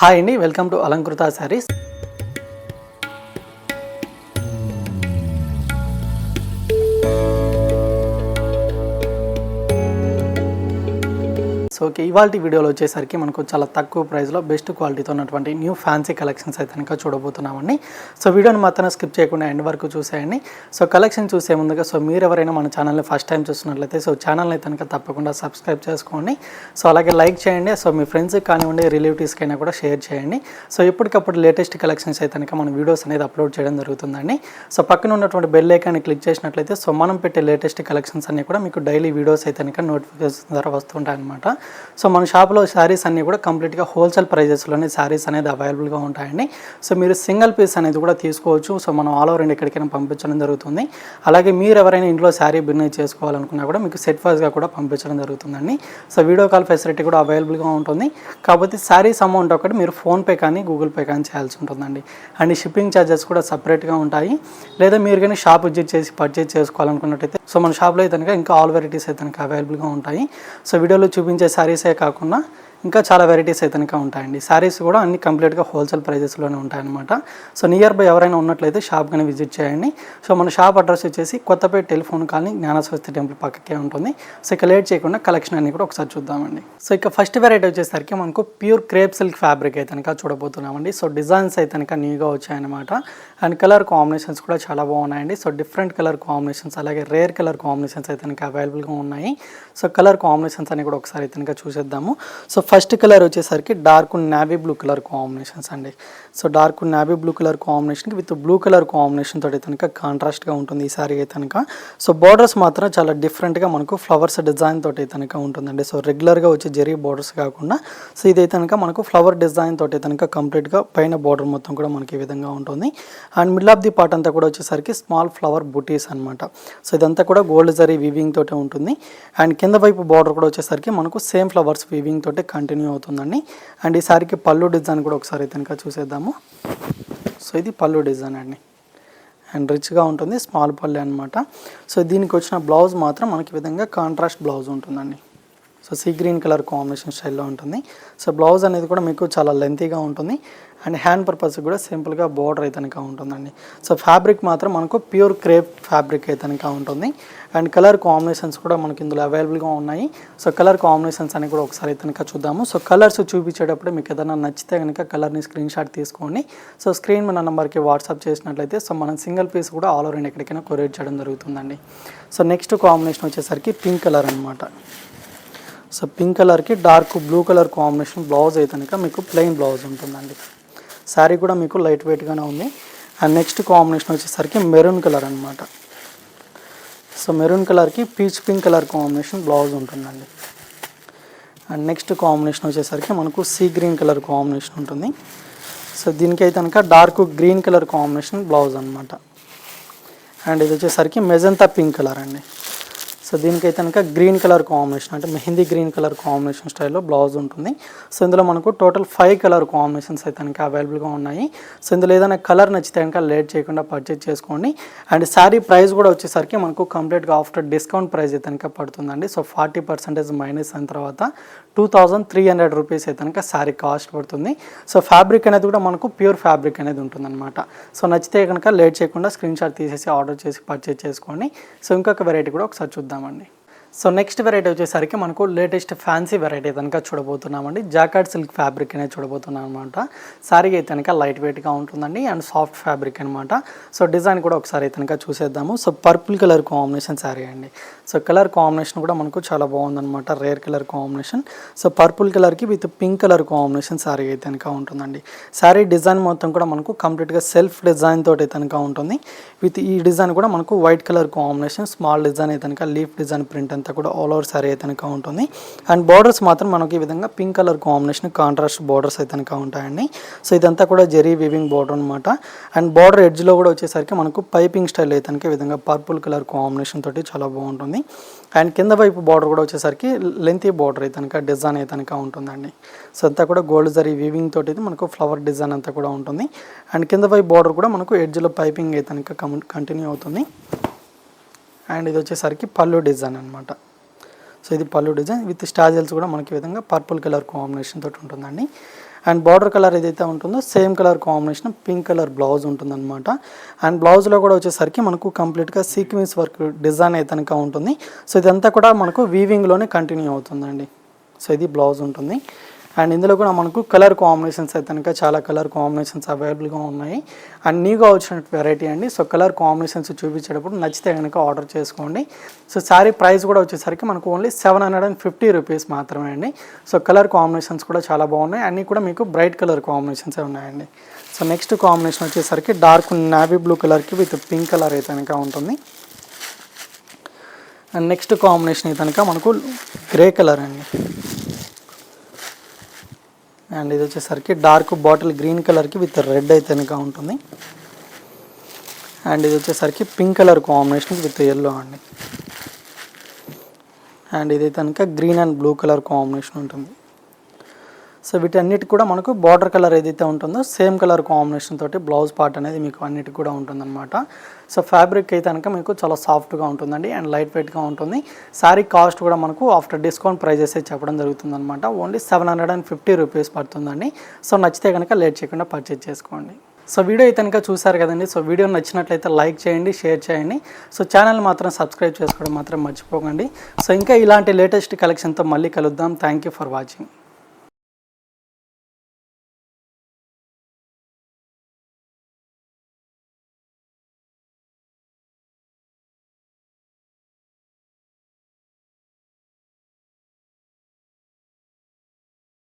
Hi అండి, welcome to Alankrita saris. So ఇవాళ వీడియోలో వచ్చేసరికి మనకు చాలా తక్కువ ప్రైస్లో బెస్ట్ క్వాలిటీతో ఉన్నటువంటి న్యూ ఫ్యాన్సీ కలెక్షన్స్ అయితే కనుక చూడబోతున్నామండి. సో వీడియోని మాత్రం స్కిప్ చేయకుండా ఎండ్ వరకు చూసేయండి. సో కలెక్షన్ చూసే ముందుగా మీరు ఎవరైనా మన ఛానల్ని ఫస్ట్ టైం చూస్తున్నట్లయితే ఛానల్ని అయితే కనుక తప్పకుండా సబ్స్క్రైబ్ చేసుకోండి. సో అలాగే లైక్ చేయండి. సో మీ ఫ్రెండ్స్కి కానివ్వండి, రిలేటివ్స్కి అయినా కూడా షేర్ చేయండి. సో ఇప్పటికప్పుడు లేటెస్ట్ కలెక్షన్స్ అయితే కనుక మన వీడియోస్ అనేది అప్లోడ్ చేయడం జరుగుతుందండి. సో పక్కన ఉన్నటువంటి బెల్ ఐకాన్ని క్లిక్ చేసినట్లయితే మనం పెట్టే లేటెస్ట్ కలెక్షన్స్ అన్నీ కూడా మీకు డైలీ వీడియోస్ అయితే కనుక నోటిఫికేషన్ ద్వారా వస్తుంటాయి అన్నమాట. సో మన షాప్లో శారీస్ అన్నీ కూడా కంప్లీట్గా హోల్సేల్ ప్రైజెస్లోనే శారీస్ అనేది అవైలబుల్గా ఉంటాయండి. సో మీరు సింగిల్ పీస్ అనేది కూడా తీసుకోవచ్చు. సో మనం ఆల్ ఓవర్ ఇండియా ఎక్కడికైనా పంపించడం జరుగుతుంది. అలాగే మీరు ఎవరైనా ఇంట్లో శారీ బిజినెస్ చేసుకోవాలనుకున్నా కూడా మీకు సెట్ వైజ్గా కూడా పంపించడం జరుగుతుందండి. సో వీడియో కాల్ ఫెసిలిటీ కూడా అవైలబుల్గా ఉంటుంది. కాకపోతే శారీస్ అమౌంట్ ఒకటి మీరు ఫోన్పే కానీ గూగుల్ పే కానీ చేయాల్సి ఉంటుందండి. అండ్ షిప్పింగ్ ఛార్జెస్ కూడా సపరేట్గా ఉంటాయి. లేదా మీరు కానీ షాప్ విజిట్ చేసి పర్చేజ్ చేసుకోవాలనుకున్నట్టయితే మన షాప్లో అయితే ఇంకా ఆల్ వెరైటీస్ అయితే అవైలబుల్గా ఉంటాయి. సో వీడియోలో చూపించే శారీసే కాకుండా ఇంకా చాలా వెరైటీస్ అయితే ఉంటాయండి. శారీస్ కూడా అన్ని కంప్లీట్గా హోల్సేల్ ప్రైజెస్లోనే ఉంటాయన్నమాట. సో నియర్ బై ఎవరైనా ఉన్నట్లయితే షాప్ కానీ విజిట్ చేయండి. సో మన షాప్ అడ్రస్ వచ్చేసి Kothapeta telephone colony Gnana Saraswati temple పక్కకే ఉంటుంది. సో ఇక లేట్ చేయకుండా కలెక్షన్ అన్ని కూడా ఒకసారి చూద్దామండి. సో ఇక ఫస్ట్ వెరైటీ వచ్చేసరికి మనకు ప్యూర్ క్రేప్ సిల్క్ ఫ్యాబ్రిక్ అయితే చూడబోతున్నామండి. సో డిజైన్స్ అయితే న్యూగా వచ్చాయన్నమాట. అండ్ కలర్ కాంబినేషన్స్ కూడా చాలా బాగున్నాయండి. సో డిఫరెంట్ కలర్ కాంబినేషన్స్ అలాగే రేర్ కలర్ కాంబినేషన్స్ అయితే అవైలబుల్గా ఉన్నాయి. సో కలర్ కాంబినేషన్స్ అని కూడా ఒకసారి అయితే చూసేద్దాము. సో ఫస్ట్ కలర్ వచ్చేసరికి dark navy blue colour combinations అండి. So dark navy blue colour కాంబినేషన్కి విత్ బ్లూ కలర్ కాంబినేషన్ తోటి అయితే కాంట్రాస్ట్గా ఉంటుంది ఈ సారీ అయితే కనుక. సో బార్డర్స్ మాత్రం చాలా డిఫరెంట్గా మనకు ఫ్లవర్స్ డిజైన్ తోటి అయితే ఉంటుందండి. సో రెగ్యులర్గా వచ్చే జరీ బార్డర్స్ కాకుండా సో ఇదైతే కనుక మనకు ఫ్లవర్ డిజైన్ తోటి అయితే కంప్లీట్గా పైన బార్డర్ మొత్తం కూడా మనకి ఈ విధంగా ఉంటుంది. And middle of the part అంతా కూడా వచ్చేసరికి స్మాల్ ఫ్లవర్ బుటీస్ అనమాట. సో ఇదంతా కూడా గోల్డ్ జరీ వీవింగ్ తోటి ఉంటుంది. అండ్ కింద వైపు బార్డర్ కూడా వచ్చేసరికి మనకు సేమ్ ఫ్లవర్స్ వీవింగ్ తోటి కంటిన్యూ అవుతుందండి. అండ్ ఈ సారీకి పళ్ళు డిజైన్ కూడా ఒకసారి అయితే చూసేద్దాము. సో ఇది పళ్ళు డిజైన్ అండి. అండ్ రిచ్గా ఉంటుంది, స్మాల్ పళ్ళు అనమాట. సో దీనికి వచ్చిన బ్లౌజ్ మాత్రం మనకి విధంగా కాంట్రాస్ట్ బ్లౌజ్ ఉంటుందండి. So sea green colour combination స్టైల్లో ఉంటుంది. సో బ్లౌజ్ అనేది కూడా మీకు చాలా లెంతీగా ఉంటుంది. అండ్ హ్యాండ్ పర్పస్ కూడా సింపుల్గా బోర్డర్ అయితే ఉంటుందండి. సో ఫ్యాబ్రిక్ మాత్రం మనకు ప్యూర్ క్రేప్ ఫ్యాబ్రిక్ అయితే ఉంటుంది. అండ్ కలర్ కాంబినేషన్స్ కూడా మనకి ఇందులో అవైలబుల్గా ఉన్నాయి. సో కలర్ కాంబినేషన్స్ అని కూడా ఒకసారి అయితే చూద్దాము. సో కలర్స్ చూపించేటప్పుడు మీకు ఏదైనా నచ్చితే కనుక కలర్ని స్క్రీన్ షాట్ తీసుకోండి. సో స్క్రీన్ మన నెంబర్కి వాట్సాప్ చేసినట్లయితే మనం సింగిల్ పీస్ కూడా ఆల్ ఓవర్ ఇండియా ఎక్కడికైనా కొరియర్ చేయడం జరుగుతుందండి. సో నెక్స్ట్ కాంబినేషన్ వచ్చేసరికి పింక్ కలర్ అనమాట. సో పింక్ కలర్కి dark blue colour combination blouse అయితే మీకు ప్లెయిన్ బ్లౌజ్ ఉంటుందండి. శారీ కూడా మీకు లైట్ వెయిట్గానే ఉంది. అండ్ నెక్స్ట్ కాంబినేషన్ వచ్చేసరికి మెరూన్ కలర్ అనమాట. సో మెరూన్ కలర్కి peach pink colour combination blouse ఉంటుందండి. అండ్ నెక్స్ట్ కాంబినేషన్ వచ్చేసరికి మనకు సీ గ్రీన్ కలర్ కాంబినేషన్ ఉంటుంది. సో దీనికి అయితే కనుక dark green colour combination blouse అనమాట. అండ్ ఇది వచ్చేసరికి మెజంతా పింక్ కలర్ అండి. సో దీనికైతే కనుక గ్రీన్ కలర్ కాంబినేషన్ అంటే మెహందీ గ్రీన్ కలర్ కాంబినేషన్ స్టైల్లో బ్లౌజ్ ఉంటుంది. సో ఇందులో మనకు టోటల్ 5 కలర్ కాంబినేషన్స్ అయితే కనుక అవైలబుల్గా ఉన్నాయి. సో ఇందులో ఏదైనా కలర్ నచ్చితే కనుక లేట్ చేయకుండా పర్చేజ్ చేసుకోండి. అండ్ శారీ ప్రైస్ కూడా వచ్చేసరికి మనకు కంప్లీట్గా ఆఫ్టర్ డిస్కౌంట్ ప్రైస్ అయితే కనుక పడుతుందండి. సో 40% మైనస్ అయిన తర్వాత 2300 రూపీస్ అయితే కనుక శారీ కాస్ట్ పడుతుంది. సో ఫ్యాబ్రిక్ అనేది కూడా మనకు ప్యూర్ ఫ్యాబ్రిక్ అనేది ఉంటుందన్నమాట. సో నచ్చితే కనుక లేట్ చేయకుండా స్క్రీన్ షాట్ తీసేసి ఆర్డర్ చేసి పర్చేజ్ చేసుకోండి. సో ఇంకొక వెరైటీ కూడా ఒకసారి చూద్దామండి. సో నెక్స్ట్ వెరైటీ వచ్చేసరికి మనకు లేటెస్ట్ ఫ్యాన్సీ వెరైటీ కనుక చూడబోతున్నామండి. జాకార్డ్ సిల్క్ ఫ్యాబ్రిక్ అనేది చూడబోతున్నాం అనమాట. శారీ అయితే కనుక లైట్ వెయిట్గా ఉంటుందండి. అండ్ సాఫ్ట్ ఫ్యాబ్రిక్ అనమాట. సో డిజైన్ కూడా ఒకసారి అయితే కనుక చూసేద్దాము. So purple colour combination sari అండి. సో కలర్ కాంబినేషన్ కూడా మనకు చాలా బాగుందన్నమాట. Rare colour combination. So purple కలర్కి with pink colour combination sari అయితే కనుక ఉంటుందండి. శారీ డిజైన్ మొత్తం కూడా మనకు కంప్లీట్గా సెల్ఫ్ డిజైన్ తోటి అయితే కనుక ఉంటుంది. విత్ ఈ డిజైన్ కూడా మనకు white colour combination small design అయితే కనుక లీఫ్ డిజైన్ ప్రింట్ అంతా కూడా ఆల్ ఓవర్ సారీ అయితే ఉంటుంది. అండ్ బార్డర్స్ మాత్రం మనకి ఈ విధంగా pink colour combination contrast borders అయితే ఉంటాయండి. సో ఇదంతా కూడా జెరీ వీవింగ్ బార్డర్ అనమాట. అండ్ బార్డర్ ఎడ్జ్లో కూడా వచ్చేసరికి మనకు పైపింగ్ స్టైల్ అయితే ఈ విధంగా పర్పుల్ కలర్ కాంబినేషన్ తోటి చాలా బాగుంటుంది. అండ్ కింద వైపు బార్డర్ కూడా వచ్చేసరికి లెంతీ బార్డర్ అయితే డిజైన్ అయితే ఉంటుందండి. సో అంతా కూడా గోల్డ్ జరీ వీవింగ్ తోటి మనకు ఫ్లవర్ డిజైన్ అంతా కూడా ఉంటుంది. అండ్ కింద వైపు బార్డర్ కూడా మనకు ఎడ్జ్లో పైపింగ్ అయితే కంటిన్యూ అవుతుంది. అండ్ ఇది వచ్చేసరికి పళ్ళు డిజైన్ అనమాట. సో ఇది పళ్ళు డిజైన్ విత్ స్టాజల్స్ కూడా మనకి విధంగా పర్పుల్ కలర్ కాంబినేషన్ తోటి ఉంటుందండి. అండ్ బార్డర్ కలర్ ఏదైతే ఉంటుందో same colour combination pink colour blouse ఉంటుందన్నమాట. అండ్ బ్లౌజ్లో కూడా వచ్చేసరికి మనకు కంప్లీట్గా సీక్వెన్స్ వర్క్ డిజైన్ అయితే కనుక ఉంటుంది. సో ఇదంతా కూడా మనకు వీవింగ్లోనే కంటిన్యూ అవుతుందండి. సో ఇది బ్లౌజ్ ఉంటుంది. అండ్ ఇందులో కూడా మనకు కలర్ కాంబినేషన్స్ అయితే కనుక చాలా కలర్ కాంబినేషన్స్ అవైలబుల్గా ఉన్నాయి. అండ్ న్యూగా వచ్చిన వెరైటీ అండి. సో కలర్ కాంబినేషన్స్ చూపించేటప్పుడు నచ్చితే కనుక ఆర్డర్ చేసుకోండి. సో శారీ ప్రైస్ కూడా వచ్చేసరికి మనకు ఓన్లీ 750 రూపీస్ మాత్రమే అండి. సో కలర్ కాంబినేషన్స్ కూడా చాలా బాగున్నాయి. అన్నీ కూడా మీకు బ్రైట్ కలర్ కాంబినేషన్సే ఉన్నాయండి. సో నెక్స్ట్ కాంబినేషన్ వచ్చేసరికి డార్క్ నావీ బ్లూ కలర్కి విత్ పింక్ కలర్ అయితే కనుక ఉంటుంది. అండ్ నెక్స్ట్ కాంబినేషన్ అయితే కనుక మనకు గ్రే కలర్ అండి. అండ్ ఇది వచ్చేసరికి డార్క్ బాటిల్ గ్రీన్ కలర్కి విత్ రెడ్ అయితే కనుక ఉంటుంది. అండ్ ఇది వచ్చేసరికి pink colour combination with yellow అండి. అండ్ ఇది కనుక green and blue colour combination ఉంటుంది. సో వీటన్నిటికి కూడా మనకు బార్డర్ కలర్ ఏదైతే ఉంటుందో సేమ్ కలర్ కాంబినేషన్ తోటి బ్లౌజ్ పార్ట్ అనేది మీకు అన్నిటికి కూడా ఉంటుందన్నమాట. సో ఫ్యాబ్రిక్ అయితే కనుక మీకు చాలా సాఫ్ట్గా ఉంటుందండి అండ్ లైట్ వెయిట్గా ఉంటుంది. శారీ కాస్ట్ కూడా మనకు ఆఫ్టర్ డిస్కౌంట్ ప్రైజెస్ చెప్పడం జరుగుతుందన్నమాట. ఓన్లీ 750 రూపీస్ పడుతుందండి. సో నచ్చితే కనుక లేట్ చేయకుండా పర్చేజ్ చేసుకోండి. సో వీడియో అయితే కనుక చూసారు కదండి. సో వీడియో నచ్చినట్లయితే లైక్ చేయండి, షేర్ చేయండి. సో ఛానల్ మాత్రం సబ్స్క్రైబ్ చేసుకోవడం మాత్రం మర్చిపోకండి. సో ఇంకా ఇలాంటి లేటెస్ట్ కలెక్షన్తో మళ్ళీ కలుద్దాం. Thank you for watching.